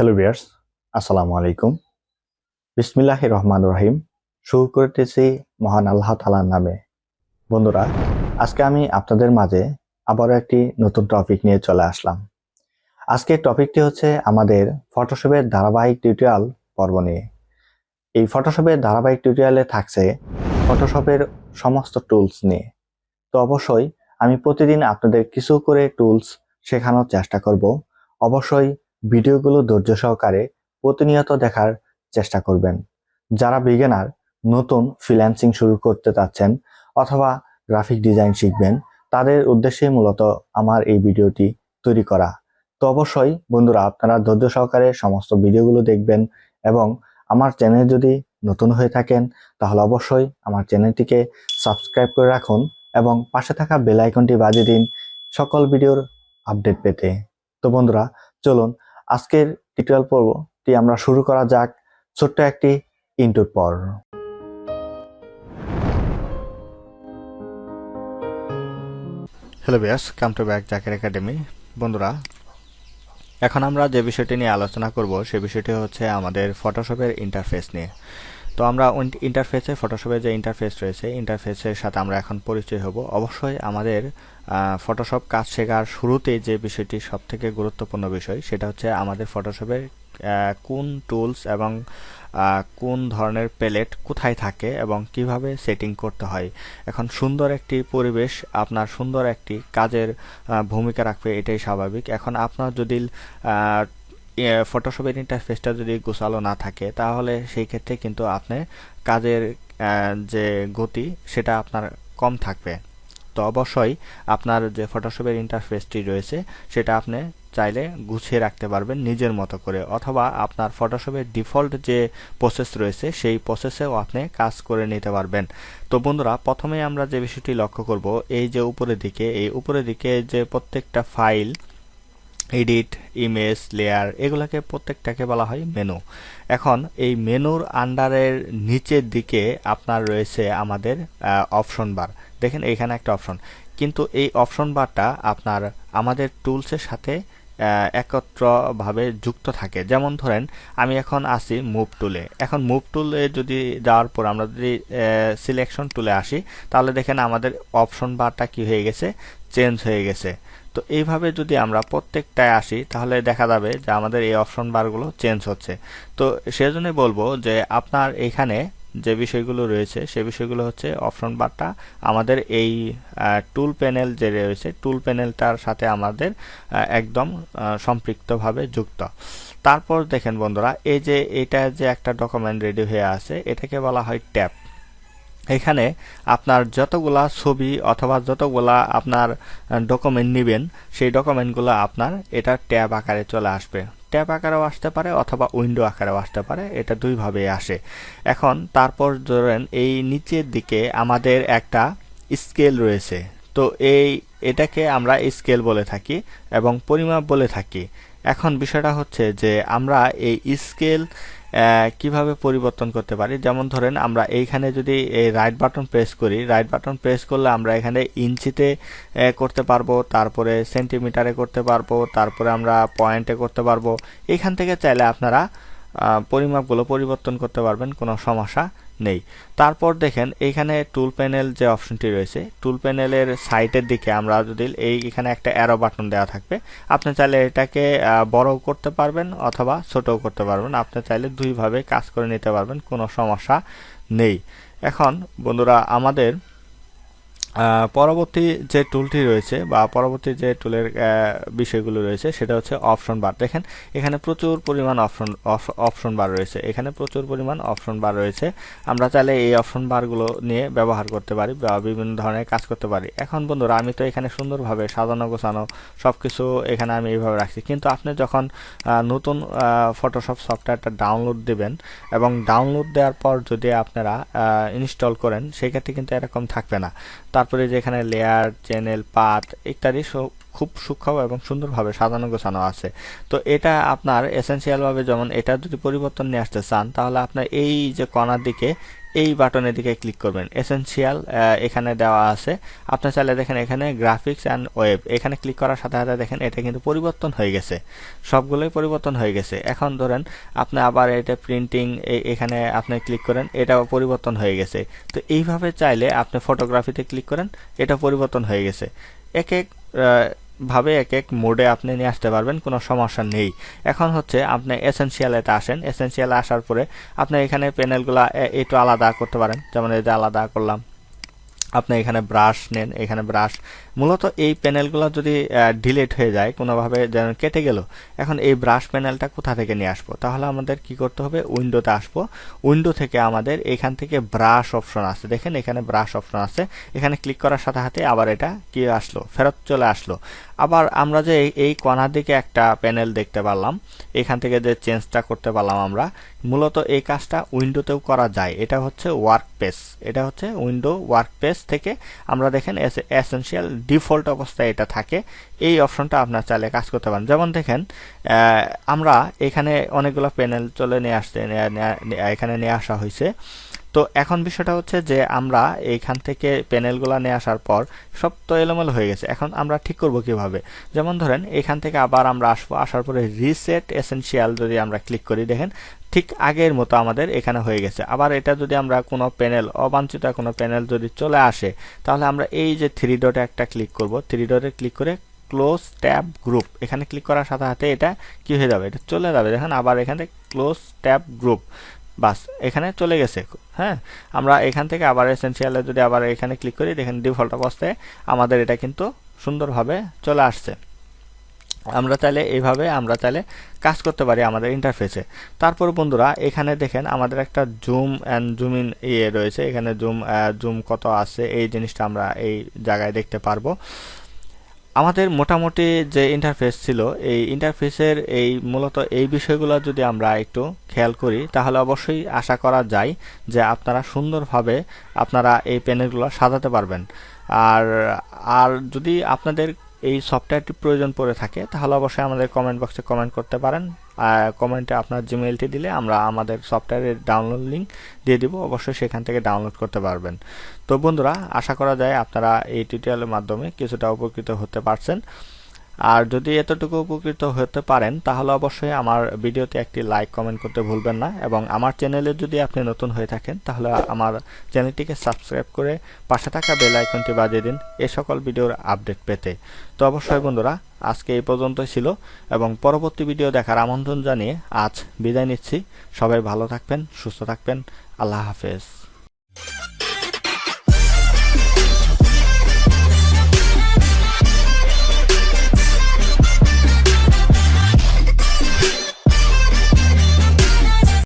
Hello viewers, আসসালামু আলাইকুম। বিসমিল্লাহির রহমানির রহিম। শুরু করতেছি মহান আল্লাহ তাআলার নামে। বন্ধুরা, আজকে আমি আপনাদের মাঝে আবারও একটি নতুন টপিক নিয়ে চলে আসলাম। আজকের টপিকটি হচ্ছে আমাদের ফটোশপের ধারাবাহিক টিউটোরিয়াল পর্ব নিয়ে। এই ফটোশপের ধারাবাহিক টিউটোরিয়ালে থাকছে ফটোশপের সমস্ত টুলস নিয়ে। তো অবশ্যই আমি প্রতিদিন আপনাদের কিছু করে টুলস শেখানোর চেষ্টা করব। অবশ্যই ভিডিওগুলো ধৈর্য সহকারে প্রতিনিয়ত দেখার চেষ্টা করবেন। যারা বিগিনার, নতুন ফ্রিল্যান্সিং শুরু করতে চাচ্ছেন অথবা গ্রাফিক ডিজাইন শিখবেন, তাদের উদ্দেশ্যেই মূলত আমার এই ভিডিওটি তৈরি করা। তো অবশ্যই বন্ধুরা, আপনারা ধৈর্য সহকারে সমস্ত ভিডিওগুলো দেখবেন এবং আমার চ্যানেল যদি নতুন হয়ে থাকেন তাহলে অবশ্যই আমার চ্যানেলটিকে সাবস্ক্রাইব করে রাখুন এবং পাশে থাকা বেল আইকনটি বাজিয়ে দিন সকল ভিডিওর আপডেট পেতে। তো বন্ধুরা, চলুন আজকের টিউটোরিয়াল পর্বটি আমরা শুরু করা যাক ছোট্ট একটি ইন্ট্রোর পর। Hello viewers, come to back Zakir academy. বন্ধুরা, এখন আমরা যে বিষয়টি নিয়ে আলোচনা করব সে বিষয়টি হচ্ছে আমাদের ফটোশপের ইন্টারফেস নিয়ে। তো আমরা ফটোশপের যে ইন্টারফেস রয়েছে, ইন্টারফেসের সাথে আমরা এখন পরিচয় হব। অবশ্যই আমাদের ফটোশপ কাজ শেখার শুরুতেই যে বিষয়টি সবথেকে গুরুত্বপূর্ণ বিষয়, সেটা হচ্ছে আমাদের ফটোশপের কোন টুলস এবং কোন ধরনের প্যালেট কোথায় থাকে এবং কিভাবে সেটিং করতে হয়। এখন সুন্দর একটি পরিবেশ আপনার সুন্দর একটি কাজের ভূমিকা রাখবে, এটাই স্বাভাবিক। এখন আপনার যদি ফটোশপের ইন্টারফেসটা যদি গোছালো না থাকে, তাহলে সেই ক্ষেত্রে কিন্তু আপনার কাজের যে গতি সেটা আপনার কম থাকবে। তো অবশ্যই আপনার যে ফটোশপের ইন্টারফেসটি রয়েছে সেটা আপনি চাইলে গুছিয়ে রাখতে পারবেন নিজের মতো করে, অথবা আপনার ফটোশপের ডিফল্ট যে প্রসেস রয়েছে সেই প্রসেসেও আপনি কাজ করে নিতে পারবেন। তো বন্ধুরা, প্রথমে আমরা যে বিষয়টি লক্ষ্য করব, এই যে উপরের দিকে যে প্রত্যেকটা ফাইল, এডিট, ইমেজ, লেয়ার, এগুলাকে প্রত্যেকটাকে বলা হয় মেনু। এখন এই মেনুর আন্ডারের নিচের দিকে আপনার রয়েছে আমাদের অপশন বার। দেখেন এখানে একটা অপশন, কিন্তু এই অপশন বারটা আপনার আমাদের টুলসের সাথে একত্রভাবে যুক্ত থাকে। যেমন ধরেন আমি এখন আসি মুভ টুলে। এখন মুভ টুলে যদি যাওয়ার পর আমরা যদি সিলেকশন টুলে আসি, তাহলে দেখেন আমাদের অপশন বারটা কি হয়ে গেছে, চেঞ্জ হয়ে গেছে। তো এইভাবে যদি আমরা প্রত্যেকটায় আসি, তাহলে দেখা যাবে যে আমাদের এই অপশন বারগুলো চেঞ্জ হচ্ছে। তো সেজন্য বলবো যে আপনার এখানে যে বিষয়গুলো রয়েছে সে বিষয়গুলো হচ্ছে অপশন বারটা আমাদের এই টুল প্যানেল যে রয়েছে, টুল প্যানেলটার সাথে আমাদের একদম সম্পৃক্তভাবে যুক্ত। তারপর দেখেন বন্ধুরা, এই যে এটা যে একটা ডকুমেন্ট রেডি হয়ে আছে, এটাকে বলা হয় ট্যাব। এখানে আপনার যতগুলা ছবি অথবা যতগুলা আপনার ডকুমেন্ট নেবেন, সেই ডকুমেন্টগুলো আপনার এটা ট্যাব আকারে চলে আসবে। ট্যাব আকারেও আসতে পারে অথবা উইন্ডো আকারেও আসতে পারে, এটা দুইভাবেই আসে। এখন তারপর ধরেন এই নিচের দিকে আমাদের একটা স্কেল রয়েছে। তো এটাকে আমরা স্কেল বলে থাকি এবং পরিমাপ বলে থাকি। এখন বিষয়টা হচ্ছে যে আমরা এই স্কেল কিভাবে পরিবর্তন করতে পারি। যেমন ধরেন আমরা এইখানে যদি এই রাইট বাটন প্রেস করি, রাইট বাটন প্রেস করলে আমরা এখানে ইঞ্চিতে করতে পারবো, তারপরে সেন্টিমিটারে করতে পারবো, তারপরে আমরা পয়েন্টে করতে পারবো। এইখান থেকে চাইলে আপনারা পরিমাপগুলো পরিবর্তন করতে পারবেন, কোনো সমস্যা নেই। তারপর দেখেন এইখানে টুল প্যানেল যে অপশনটি রয়েছে, টুল প্যানেলের সাইডের দিকে আমরা যদি এখানে একটা অ্যারো বাটন দেওয়া থাকবে, আপনি চাইলে এটাকে বড়ও করতে পারবেন অথবা ছোটও করতে পারবেন। আপনি চাইলে দুইভাবে কাজ করে নিতে পারবেন, কোনো সমস্যা নেই। এখন বন্ধুরা, আমাদের পরবর্তী যে টুলটি রয়েছে বা পরবর্তী যে টুলের বিষয়গুলো রয়েছে সেটা হচ্ছে অপশন বার। দেখেন এখানে প্রচুর পরিমাণ অপশন বার রয়েছে, এখানে প্রচুর পরিমাণ অপশন বার রয়েছে। আমরা চাইলে এই অপশন বারগুলো নিয়ে ব্যবহার করতে পারি বা বিভিন্ন ধরনের কাজ করতে পারি। এখন বন্ধুরা, আমি তো এখানে সুন্দরভাবে সাজানো গোছানো সবকিছু এখানে আমি এইভাবে রাখছি, কিন্তু আপনি যখন নতুন ফটোশপ সফটওয়্যারটা ডাউনলোড দেবেন এবং ডাউনলোড দেওয়ার পর যদি আপনারা ইনস্টল করেন, সেক্ষেত্রে কিন্তু এরকম থাকবে না। তারপরে যেখানে লেয়ার, চ্যানেল, পাথ ইত্যাদি খুব সূক্ষ্ম এবং সুন্দরভাবে সাজানো গোছানো আছে। তো এটা আপনার এসেনশিয়াল ভাবে, যেমন এটা যদি পরিবর্তন নিয়ে আসতে চান, তাহলে আপনার এই যে কর্নার দিকে এই বাটনের দিকে ক্লিক করবেন, এসেনশিয়াল এখানে দেওয়া আছে। আপনার চাইলে দেখেন এখানে গ্রাফিক্স অ্যান্ড ওয়েব, এখানে ক্লিক করার সাথে সাথে দেখেন এটা কিন্তু পরিবর্তন হয়ে গেছে, সবগুলোই পরিবর্তন হয়ে গেছে। এখন ধরেন আপনি আবার এটা প্রিন্টিং, এখানে আপনি ক্লিক করেন, এটাও পরিবর্তন হয়ে গেছে। তো এইভাবে চাইলে আপনি ফটোগ্রাফিতে ক্লিক করেন, এটা পরিবর্তন হয়ে গেছে। এক এক ভাবে এক এক মোডে আপনি নিয়ে আসতে পারবেন, কোনো সমস্যা নেই। এখন হচ্ছে আপনি এসেনশিয়ালেতে আসেন, এসেনশিয়ালে আসার পরে আপনি এখানে প্যানেলগুলো একটু আলাদা করতে পারেন, যেমন এই যে আলাদা করলাম। আপনি এখানে ব্রাশ নেন, এখানে ব্রাশ, মূলত এই প্যানেলগুলো যদি ডিলিট হয়ে যায় কোনোভাবে, যেন কেটে গেল, এখন এই ব্রাশ প্যানেলটা কোথা থেকে নিয়ে আসবো? তাহলে আমাদের কি করতে হবে, উইন্ডোতে আসবো। উইন্ডো থেকে আমাদের এখান থেকে ব্রাশ অপশন আছে, দেখেন এখানে ব্রাশ অপশন আছে, এখানে ক্লিক করার সাথে সাথে আবার এটা কি আসলো, ফেরত চলে আসলো। আবার আমরা যে এই কর্নার দিকে একটা প্যানেল দেখতে পারলাম, এখান থেকে যে চেঞ্জটা করতে পারলাম আমরা, মূলত এই কাজটা উইন্ডোতেও করা যায়। এটা হচ্ছে ওয়ার্ক পেজ, এটা হচ্ছে উইন্ডো ওয়ার্ক পেজ থেকে আমরা দেখেন এসেনশিয়াল ডিফল্ট অবস্থায় এটা থাকে। এই অপশনটা আপনার চাইলে কাজ করতে পারেন। যেমন দেখেন আমরা এখানে অনেকগুলো প্যানেল চলে নিয়ে আসতে, এখানে নিয়ে আসা হয়েছে। তো এখন বিষয়টা হচ্ছে যে আমরা এইখান থেকে প্যানেলগুলো নিয়ে আসার পর সব তো এলোমেলো হয়ে গেছে, এখন আমরা ঠিক করব কিভাবে? যেমন ধরেন এখান থেকে আবার আমরা আসবো, আসার পরে রিসেট এসেনশিয়াল যদি আমরা ক্লিক করি, দেখেন ঠিক আগের মতো আমাদের এখানে হয়ে গেছে। আবার এটা যদি আমরা কোনো প্যানেল, অবাঞ্ছিত কোনো প্যানেল যদি চলে আসে, তাহলে আমরা এই যে থ্রি ডটে একটা ক্লিক করব, থ্রি ডটে ক্লিক করে ক্লোজ ট্যাব গ্রুপ, এখানে ক্লিক করার সাথে সাথে এটা কি হয়ে যাবে, এটা চলে যাবে। দেখেন আবার এখানে ক্লোজ ট্যাব গ্রুপ, বাস এখানে চলে গেছে। হ্যাঁ, আমরা এখান থেকে আবার এসেনশিয়ালে যদি আবার এখানে ক্লিক করি, দেখেন ডিফল্ট অবস্থায় আমাদের এটা কিন্তু সুন্দরভাবে চলে আসছে। আমরা চাইলে এইভাবে আমরা চাইলে কাজ করতে পারি আমাদের ইন্টারফেসে। তারপর বন্ধুরা এখানে দেখেন আমাদের একটা জুম অ্যান্ড জুম ইন রয়েছে, এখানে জুম কত আছে এই জিনিসটা আমরা এই জায়গায় দেখতে পারবো। আমাদের মোটামুটি যে ইন্টারফেস ছিল, এই ইন্টারফেসের এই মূলত এই বিষয়গুলো যদি আমরা একটু খেয়াল করি, তাহলে অবশ্যই আশা করা যায় যে আপনারা সুন্দরভাবে আপনারা এই প্যানেলগুলো সাজাতে পারবেন। আর আর যদি আপনাদের এই সফটওয়্যারটি প্রয়োজন পড়ে থাকে, তাহলে অবশ্যই আমাদের কমেন্ট বক্সে কমেন্ট করতে পারেন। কমেন্টে আপনার জিমেইলটি দিলে আমরা আমাদের সফটওয়্যারের ডাউনলোড লিঙ্ক দিয়ে দিব, অবশ্যই সেখান থেকে ডাউনলোড করতে পারবেন। তো বন্ধুরা আশা করা যায় আপনারা এই টিউটোরিয়ালের মাধ্যমে কিছুটা উপকৃত হতে পারছেন। আর যদি এতটুকু উপকৃত হতে পারেন, তাহলে অবশ্যই আমার ভিডিওতে একটি লাইক কমেন্ট করতে ভুলবেন না, এবং আমার চ্যানেলে যদি আপনি নতুন হয়ে থাকেন, তাহলে আমার চ্যানেলটিকে সাবস্ক্রাইব করে পাশে থাকা বেল আইকনটি বাজিয়ে দিন এই সকল ভিডিওর আপডেট পেতে। তো অবশ্যই বন্ধুরা আজকে এই পর্যন্তই ছিল, এবং পরবর্তী ভিডিও দেখার আমন্ত্রণ জানিয়ে আজ বিদায় নিচ্ছি। সবাই ভালো থাকবেন, সুস্থ থাকবেন, আল্লাহ হাফেজ।